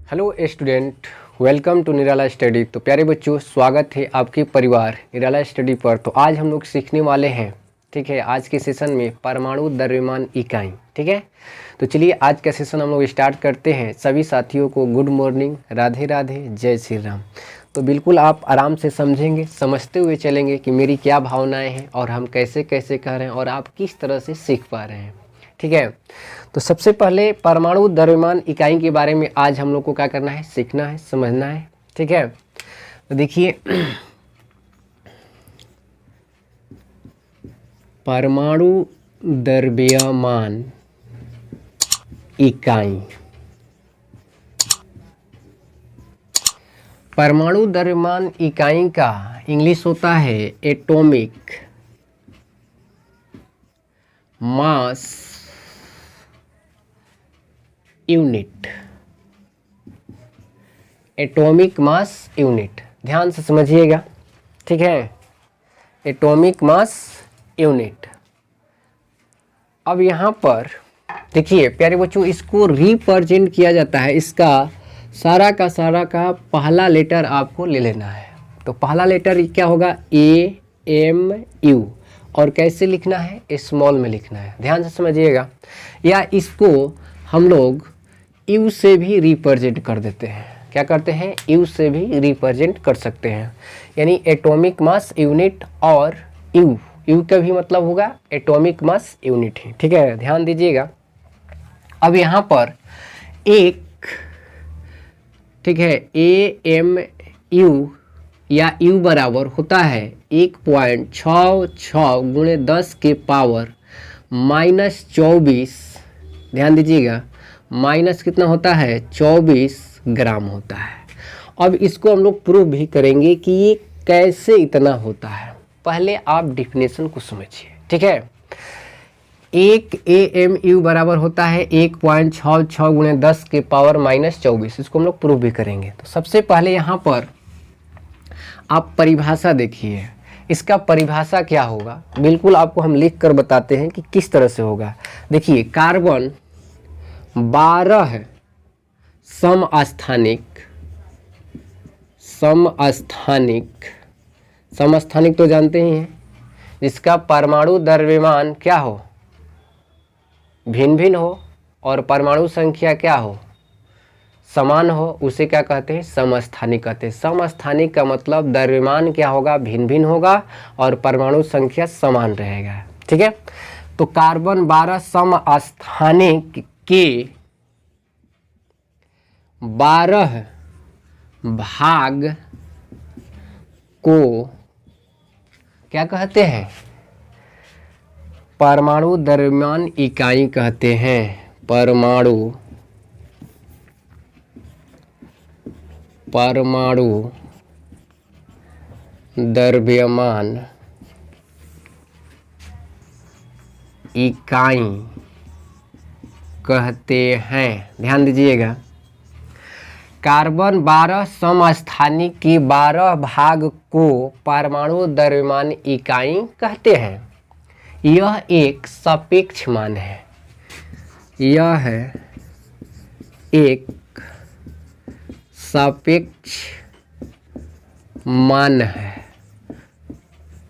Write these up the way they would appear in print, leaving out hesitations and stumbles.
Hello student, welcome to Nirala study. तो प्यारे बच्चों, स्वागत है आपके परिवार निराला स्टडी पर। तो आज हम लोग सीखने वाले हैं, ठीक है, आज के सेशन में परमाणु द्रव्यमान इकाई। ठीक है, तो चलिए आज का सेशन हम लोग स्टार्ट करते हैं। सभी साथियों को गुड मॉर्निंग, राधे राधे, जय श्री राम। तो बिल्कुल आप आराम से समझेंगे, समझते हुए चलेंगे कि मेरी क्या भावनाएँ हैं और हम कैसे कैसे कह रहे हैं और आप किस तरह से सीख पा रहे हैं। ठीक है, तो सबसे पहले परमाणु द्रव्यमान इकाई के बारे में आज हम लोग को क्या करना है, सीखना है, समझना है। ठीक है, तो देखिए परमाणु द्रव्यमान इकाई, परमाणु द्रव्यमान इकाई का इंग्लिश होता है atomic mass unit. Atomic mass unit, ध्यान से समझिएगा। ठीक है, एटॉमिक मास यूनिट। अब यहाँ पर देखिए प्यारे बच्चों, इसको रिप्रेजेंट किया जाता है, इसका सारा का सारा का पहला लेटर आपको ले लेना है। तो पहला लेटर क्या होगा, ए एम यू, और कैसे लिखना है, स्मॉल में लिखना है। ध्यान से समझिएगा। या इसको हम लोग यू से भी रिप्रेजेंट कर देते हैं। क्या करते हैं, यू से भी रिप्रेजेंट कर सकते हैं, यानी एटॉमिक मास यूनिट और यू, यू का भी मतलब होगा एटॉमिक मास यूनिट ही। ठीक है, ध्यान दीजिएगा। अब यहाँ पर एक, ठीक है, ए एम यू या यू बराबर होता है 1.66 गुणे 10 के पावर -24। ध्यान दीजिएगा, माइनस कितना होता है, 24 ग्राम होता है। अब इसको हम लोग प्रूव भी करेंगे कि ये कैसे इतना होता है। पहले आप डिफिनेशन को समझिए। ठीक है, एक AMU बराबर होता है 1.66 गुणे 10 के पावर -24। इसको हम लोग प्रूव भी करेंगे। तो सबसे पहले यहाँ पर आप परिभाषा देखिए, इसका परिभाषा क्या होगा, बिल्कुल आपको हम लिख कर बताते हैं कि किस तरह से होगा। देखिए, कार्बन 12 समस्थानिक, समस्थानिक तो जानते ही हैं, जिसका परमाणु द्रव्यमान क्या हो, भिन्न भिन्न हो, और परमाणु संख्या क्या हो, समान हो, उसे क्या कहते हैं, समस्थानिक कहते हैं। समस्थानिक का मतलब द्रव्यमान क्या होगा, भिन्न भिन्न होगा और परमाणु संख्या समान रहेगा। ठीक है, तो कार्बन 12 समस्थानिक के 12 भाग को क्या कहते हैं, परमाणु द्रव्यमान इकाई कहते हैं। परमाणु द्रव्यमान इकाई कहते हैं। ध्यान दीजिएगा, कार्बन 12 समस्थानिक के 12 भाग को परमाणु द्रव्यमान इकाई कहते हैं। यह एक सापेक्ष मान है, यह एक सापेक्ष मान है।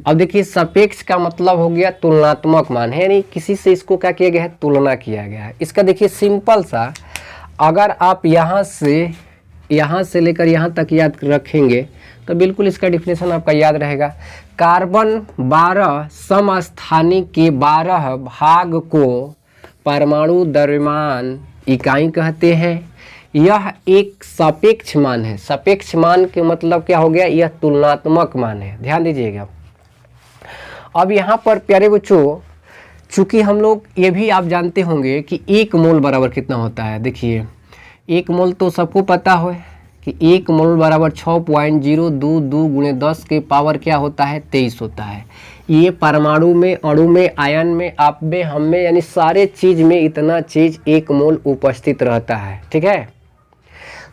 अब देखिए, सापेक्ष का मतलब हो गया तुलनात्मक मान है, यानी किसी से इसको क्या किया गया है, तुलना किया गया है। इसका देखिए सिंपल सा, अगर आप यहाँ से लेकर यहाँ तक याद रखेंगे तो बिल्कुल इसका डिफिनेशन आपका याद रहेगा। कार्बन 12 समस्थानिक के 12 भाग को परमाणु द्रव्यमान इकाई कहते हैं। यह एक सापेक्ष मान है। सापेक्ष मान के मतलब क्या हो गया, यह तुलनात्मक मान है। ध्यान दीजिएगा। अब यहाँ पर प्यारे बच्चों, चूंकि हम लोग ये भी आप जानते होंगे कि 1 मोल बराबर कितना होता है। देखिए, 1 मोल तो सबको पता हो कि 1 मोल बराबर 6.022 गुणे 10 के पावर क्या होता है, 23 होता है। ये परमाणु में, अणु में, आयन में, आप में, हम में, यानी सारे चीज में इतना चीज 1 मोल उपस्थित रहता है। ठीक है,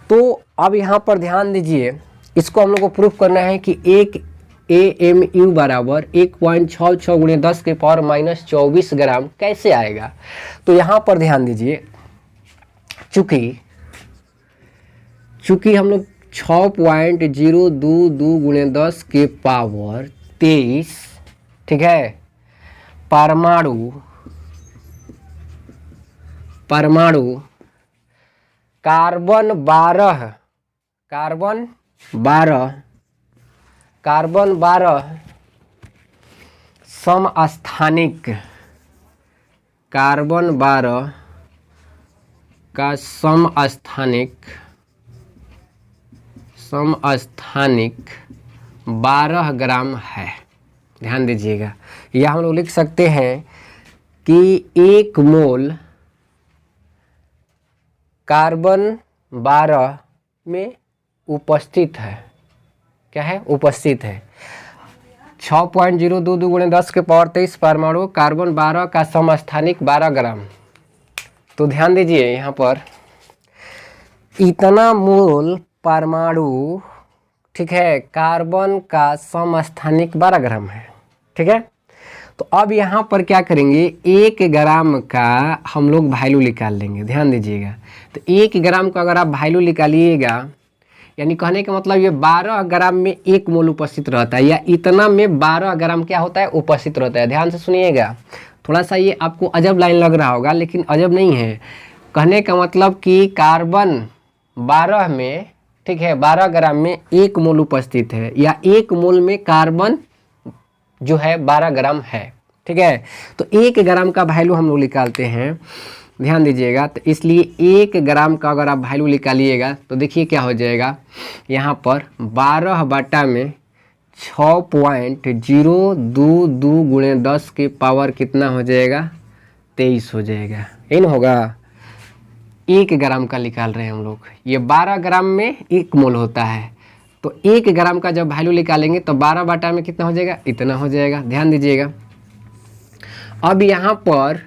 तो अब यहाँ पर ध्यान दीजिए, इसको हम लोग को प्रूफ करना है कि एक AMU बराबर 1.66 गुणे 10 के पावर -24 ग्राम कैसे आएगा। तो यहाँ पर ध्यान दीजिए, चूँकि चूँकि हम लोग 6.022 गुणे 10 के पावर 23, ठीक है, परमाणु कार्बन 12 समस्थानिक, कार्बन 12 का समस्थानिक 12 ग्राम है। ध्यान दीजिएगा, यह हम लोग लिख सकते हैं कि 1 मोल कार्बन 12 में उपस्थित है। क्या है? उपस्थित है। 6.022 गुणे 10 के पावर 23 परमाणु कार्बन 12 का समस्थानिक 12 ग्राम। तो ध्यान दीजिए यहाँ पर इतना मोल परमाणु, ठीक है, कार्बन का समस्थानिक 12 ग्राम है। ठीक है, तो अब यहाँ पर क्या करेंगे, 1 ग्राम का हम लोग वैल्यू निकाल लेंगे। ध्यान दीजिएगा, तो 1 ग्राम का अगर आप वैल्यू निकालिएगा, यानी कहने का मतलब ये 12 ग्राम में 1 मोल उपस्थित रहता है, या इतना में 12 ग्राम क्या होता है, उपस्थित रहता है। ध्यान से सुनिएगा, थोड़ा सा ये आपको अजब लाइन लग रहा होगा, लेकिन अजब नहीं है। कहने का मतलब कि कार्बन 12 में, ठीक है, 12 ग्राम में 1 मोल उपस्थित है, या 1 मोल में कार्बन जो है 12 ग्राम है। ठीक है, तो 1 ग्राम का वैल्यू हम लोग निकालते हैं। ध्यान दीजिएगा, तो इसलिए 1 ग्राम का अगर आप वैल्यू निकालिएगा तो देखिए क्या हो जाएगा, यहाँ पर 12 बटा में 6.022 गुणे 10 के पावर कितना हो जाएगा, 23 हो जाएगा। इन होगा 1 ग्राम का निकाल रहे हैं हम लोग। ये 12 ग्राम में 1 मोल होता है, तो 1 ग्राम का जब वैल्यू निकालेंगे तो 12 बटा में कितना हो जाएगा, इतना हो जाएगा। ध्यान दीजिएगा, अब यहाँ पर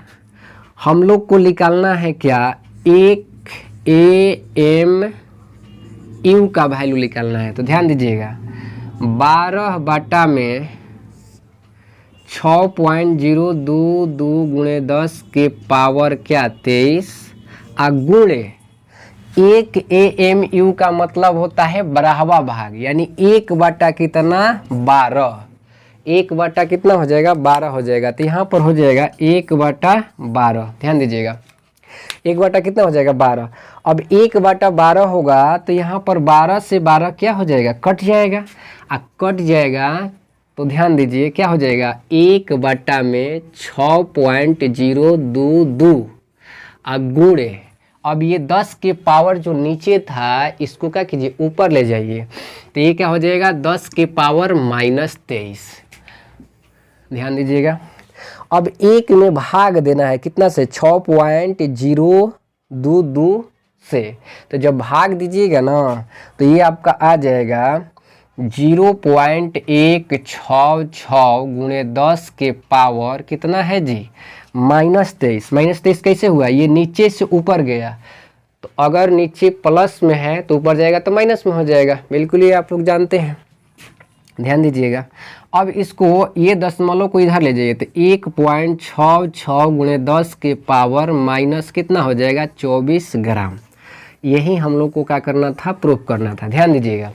हम लोग को निकालना है क्या, 1 AMU का वैल्यू निकालना है। तो ध्यान दीजिएगा, 12 बटा में 6.022 गुणे 10 के पावर क्या, 23, गुणे 1 AMU का मतलब होता है 12वां भाग, यानी 1 बटा कितना, 12। 1 बटा कितना हो जाएगा, 12 हो जाएगा। तो यहाँ पर हो जाएगा 1 बटा 12। ध्यान दीजिएगा, 1 बटा कितना हो जाएगा, 12। अब 1 बटा 12 होगा तो यहाँ पर 12 से 12 क्या हो जाएगा, कट जाएगा। कट जाएगा तो ध्यान दीजिए क्या हो जाएगा, 1 बटा में 6.022 गुणे, अब ये 10 के पावर जो नीचे था इसको क्या कीजिए, ऊपर ले जाइए, तो ये क्या हो जाएगा, 10 के पावर -23। ध्यान दीजिएगा, अब 1 में भाग देना है कितना से, 6.022 से। तो जब भाग दीजिएगा ना तो ये आपका आ जाएगा 0.166 गुणे 10 के पावर कितना है जी, -23। -23 कैसे हुआ, ये नीचे से ऊपर गया, तो अगर नीचे प्लस में है तो ऊपर जाएगा तो माइनस में हो जाएगा। बिल्कुल ये आप लोग जानते हैं। ध्यान दीजिएगा, अब इसको ये दशमलव को इधर ले जाइए, तो 1.66 गुणे 10 के पावर माइनस कितना हो जाएगा, 24 ग्राम। यही हम लोग को क्या करना था, प्रूफ करना था। ध्यान दीजिएगा,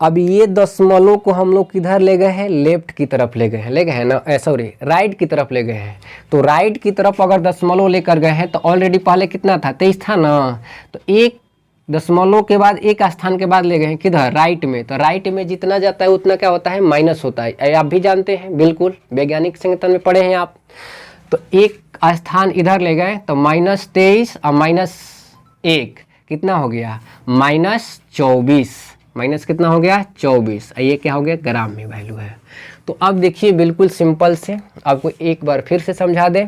अब ये दशमलव को हम लोग किधर ले गए हैं, लेफ्ट की तरफ ले गए हैं ना, सॉरी राइट की तरफ ले गए हैं। तो राइट की तरफ अगर दशमलव लेकर गए हैं तो ऑलरेडी पहले कितना था, 23 था ना, तो 1 दशमलव के बाद 1 स्थान के बाद ले गए हैं किधर, राइट में। तो राइट में जितना जाता है उतना क्या होता है, माइनस होता है। आप भी जानते हैं, बिल्कुल वैज्ञानिक संगठन में पढ़े हैं आप। तो 1 स्थान इधर ले गए तो -23 और -1 कितना हो गया, -24। माइनस कितना हो गया, 24। ये क्या हो गया, ग्राम में वैल्यू है। तो अब देखिए बिल्कुल सिंपल से आपको एक बार फिर से समझा दें।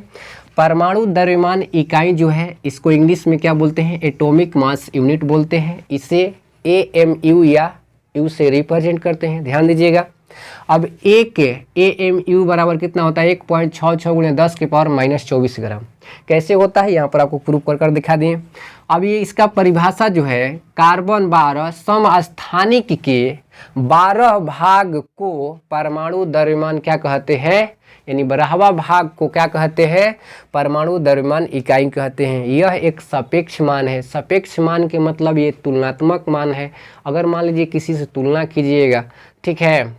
परमाणु द्रव्यमान इकाई जो है इसको इंग्लिश में क्या बोलते हैं, एटॉमिक मास यूनिट बोलते हैं। इसे AMU या U से रिप्रेजेंट करते हैं। ध्यान दीजिएगा, अब एक AMU बराबर कितना होता है 1.66 गुणे 10 के पावर -24 ग्राम। कैसे होता है यहाँ पर आपको प्रूफ कर कर दिखा दिए। अब ये इसका परिभाषा जो है कार्बन 12 समस्थानिक के 12 भाग को परमाणु द्रव्यमान क्या कहते हैं, यानी 12वां भाग को क्या कहते हैं, परमाणु द्रव्यमान इकाई कहते हैं। यह एक सापेक्ष मान है। सापेक्ष मान के मतलब ये तुलनात्मक मान है। अगर मान लीजिए किसी से तुलना कीजिएगा, ठीक है,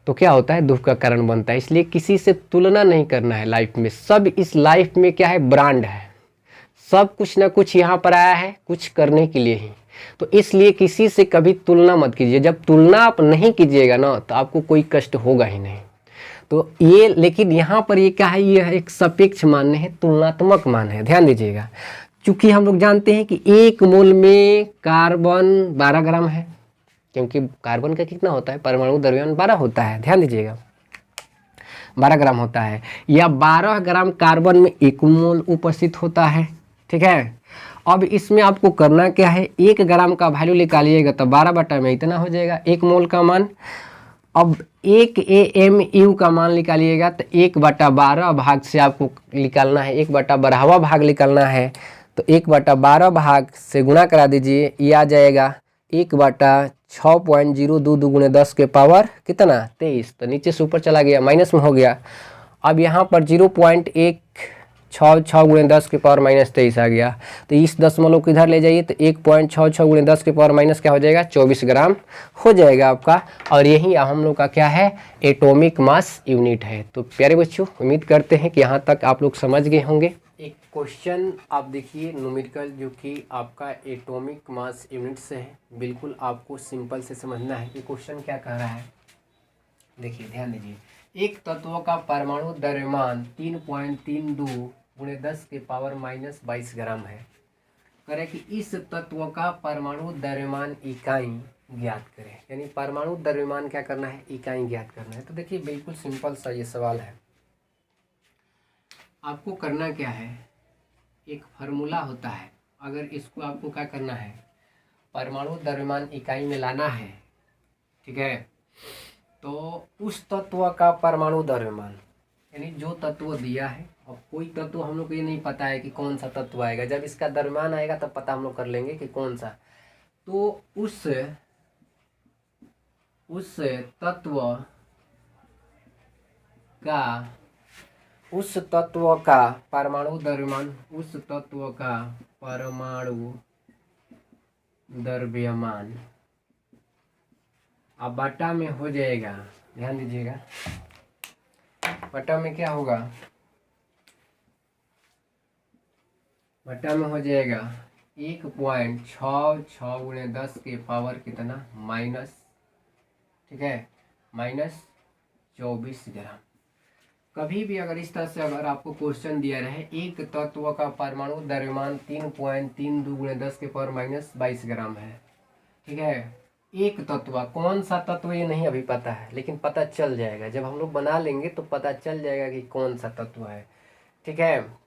तो क्या होता है, दुख का कारण बनता है। इसलिए किसी से तुलना नहीं करना है लाइफ में। सब इस लाइफ में क्या है, ब्रांड है। सब कुछ ना कुछ यहाँ पर आया है कुछ करने के लिए ही। तो इसलिए किसी से कभी तुलना मत कीजिए। जब तुलना आप नहीं कीजिएगा ना तो आपको कोई कष्ट होगा ही नहीं। तो ये, लेकिन यहाँ पर ये क्या है, यह एक सापेक्ष मान है, तुलनात्मक मान है, ध्यान दीजिएगा। चूंकि हम लोग जानते हैं कि 1 मोल में कार्बन 12 ग्राम है, क्योंकि कार्बन का कितना होता है, परमाणु द्रव्यमान 12 होता है, ध्यान दीजिएगा 12 ग्राम होता है, या 12 ग्राम कार्बन में 1 मोल उपस्थित होता है, ठीक है। अब इसमें आपको करना क्या है, 1 ग्राम का वैल्यू निकालिएगा तो 12 बटा में इतना हो जाएगा 1 मोल का मान। अब 1 AMU का मान निकालिएगा तो 1/12 भाग से आपको निकालना है, 1/12वां भाग निकालना है। तो 1/12 भाग से गुणा करा दीजिए, ये आ जाएगा 1/6.022 गुणे 10 के पावर कितना 23। तो नीचे से ऊपर चला गया, माइनस में हो गया। अब यहाँ पर 0.166 गुणे 10 के पावर -23 आ गया। तो इस दशमलव को इधर ले जाइए तो 1.66 गुणे 10 के पावर माइनस क्या हो जाएगा 24 ग्राम हो जाएगा आपका। और यही हम लोग का क्या है, एटॉमिक मास यूनिट है। तो प्यारे बच्चों, उम्मीद करते हैं कि यहाँ तक आप लोग समझ गए होंगे। एक क्वेश्चन आप देखिए न्यूमेरिकल, जो कि आपका एटॉमिक मास यूनिट से है। बिल्कुल आपको सिंपल से समझना है कि क्वेश्चन क्या कह रहा है। देखिए ध्यान दीजिए, एक तत्व का परमाणु द्रव्यमान 3.32 गुणे 10 के पावर -22 ग्राम है। करें कि इस तत्व का परमाणु द्रव्यमान इकाई ज्ञात करें। यानी परमाणु द्रव्यमान क्या करना है, इकाई ज्ञात करना है। तो देखिए बिल्कुल सिंपल सा ये सवाल है। आपको करना क्या है, एक फार्मूला होता है, अगर इसको आपको क्या करना है, परमाणु द्रव्यमान इकाई में लाना है, ठीक है। तो उस तत्व का परमाणु द्रव्यमान, यानी जो तत्व दिया है, अब कोई तत्व हम लोग को ये नहीं पता है कि कौन सा तत्व आएगा, जब इसका द्रव्यमान आएगा तब पता हम लोग कर लेंगे कि कौन सा। तो उस तत्व का परमाणु द्रव्यमान, उस तत्व का परमाणु द्रव्यमान अब बटा में हो जाएगा, ध्यान दीजिएगा, बटा में क्या होगा, बटा में हो जाएगा 1.66 गुणे 10 के पावर कितना माइनस, ठीक है, -24 ग्राम। कभी भी अगर इस तरह से अगर आपको क्वेश्चन दिया रहे, एक तत्व का परमाणु द्रव्यमान 3.32 गुणे 10 के पावर -22 ग्राम है, ठीक है। एक तत्व, कौन सा तत्व ये नहीं अभी पता है, लेकिन पता चल जाएगा जब हम लोग बना लेंगे तो पता चल जाएगा कि कौन सा तत्व है, ठीक है।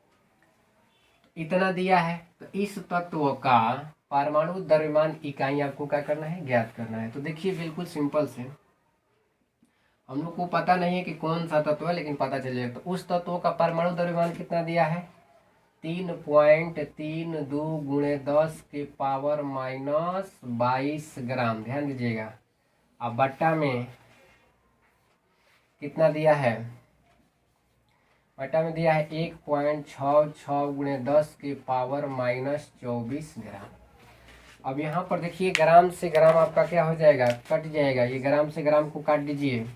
इतना दिया है, तो इस तत्व का परमाणु द्रव्यमान इकाई आपको क्या करना है, ज्ञात करना है। तो देखिए बिल्कुल सिंपल से, हम लोग को पता नहीं है कि कौन सा तत्व है, लेकिन पता चल जाएगा। तो उस तत्व का परमाणु द्रव्यमान कितना दिया है, 3.32 गुणे 10 के पावर -22 ग्राम, ध्यान दीजिएगा। अब बट्टा में कितना दिया है, बट्टा में दिया है 1.66 गुणे 10 के पावर -24 ग्राम। अब यहाँ पर देखिए ग्राम से ग्राम आपका क्या हो जाएगा, कट जाएगा। ये ग्राम से ग्राम को काट दीजिए,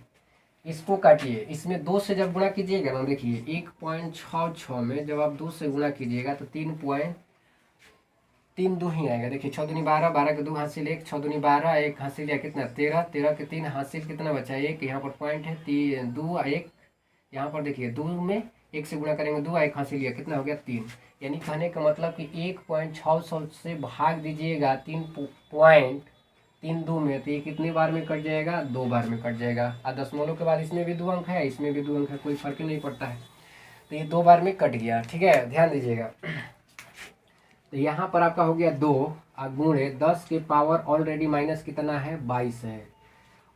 इसको काटिए, इसमें 2 से जब गुणा कीजिएगा ना, देखिए 1.66 में जब आप 2 से गुणा कीजिएगा तो 3.32 ही आएगा। देखिए 6 दूनी 12, 12 के 2 हासिल 1, 6 दूनी 12, 1 हासिल या कितना 13, 13 के 3 हासिल कितना बचा 1, यहाँ पर पॉइंट है 2 1, यहाँ पर देखिए 2 में 1 से गुणा करेंगे 2, 1 हासिल लिया कितना हो गया 3। यानी कहने का मतलब कि 1.66 से भाग दीजिएगा 3.32 में, तो ये कितनी बार में कट जाएगा, 2 बार में कट जाएगा। और दशमलव के बाद इसमें भी 2 अंक है, इसमें भी 2 अंक है, कोई फर्क नहीं पड़ता है। तो ये 2 बार में कट गया, ठीक है, ध्यान दीजिएगा। तो यहाँ पर आपका हो गया 2 गुणे 10 के पावर ऑलरेडी माइनस कितना है 22 है।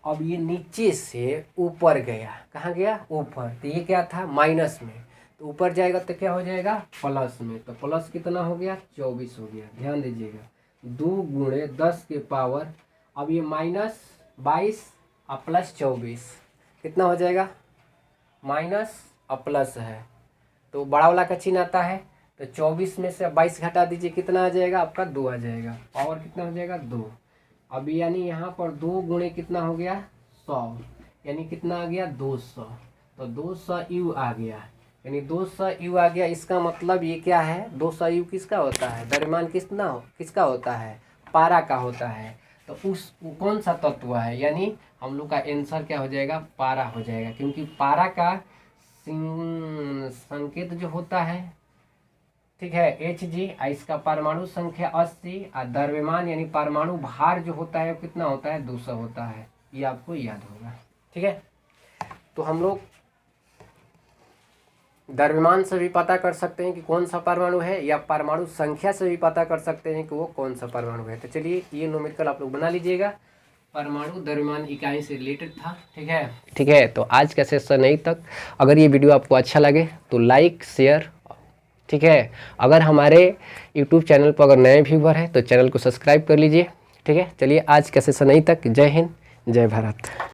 अब ये नीचे से ऊपर गया, कहाँ गया? ऊपर। तो ये क्या था? माइनस में, तो ऊपर जाएगा तो क्या हो जाएगा? प्लस में। तो प्लस कितना हो गया? 24 हो गया। ध्यान दीजिएगा, 2 गुणे 10 के पावर, अब ये -22 और +24 कितना हो जाएगा? माइनस और प्लस है तो बड़ा वाला का चिन्ह आता है, तो 24 में से 22 घटा दीजिए, कितना आ जाएगा? आपका 2 आ जाएगा। पावर कितना हो जाएगा? 2। अभी यानी यहाँ पर 2 गुणे कितना हो गया? 100, यानी कितना आ गया? 200। तो 200 यू आ गया, यानी 200 यू आ गया। इसका मतलब ये क्या है? 200 यू किसका होता है? द्रव्यमान किसका होता है? पारा का होता है। तो वो कौन सा तत्व है? यानी हम लोग का आंसर क्या हो जाएगा? पारा हो जाएगा, क्योंकि पारा का संकेत जो होता है, ठीक है, Hg, इसका परमाणु संख्या 80 और द्रव्यमान यानी परमाणु भार जो होता है वो कितना होता है? 200 होता है। ये आपको याद होगा, ठीक है। तो हम लोग द्रव्यमान से भी पता कर सकते हैं कि कौन सा परमाणु है, या परमाणु संख्या से भी पता कर सकते हैं कि वो कौन सा परमाणु है। तो चलिए ये न्यूमेरिकल आप लोग बना लीजिएगा। परमाणु द्रव्यमान इकाई से रिलेटेड था, ठीक है। तो आज का सेशन यहीं तक। अगर ये वीडियो आपको अच्छा लगे तो लाइक शेयर, ठीक है। अगर हमारे यूट्यूब चैनल पर अगर नए व्यूवर हैं तो चैनल को सब्सक्राइब कर लीजिए, ठीक है। चलिए आज का सेशन यहीं तक। जय हिंद, जय भारत।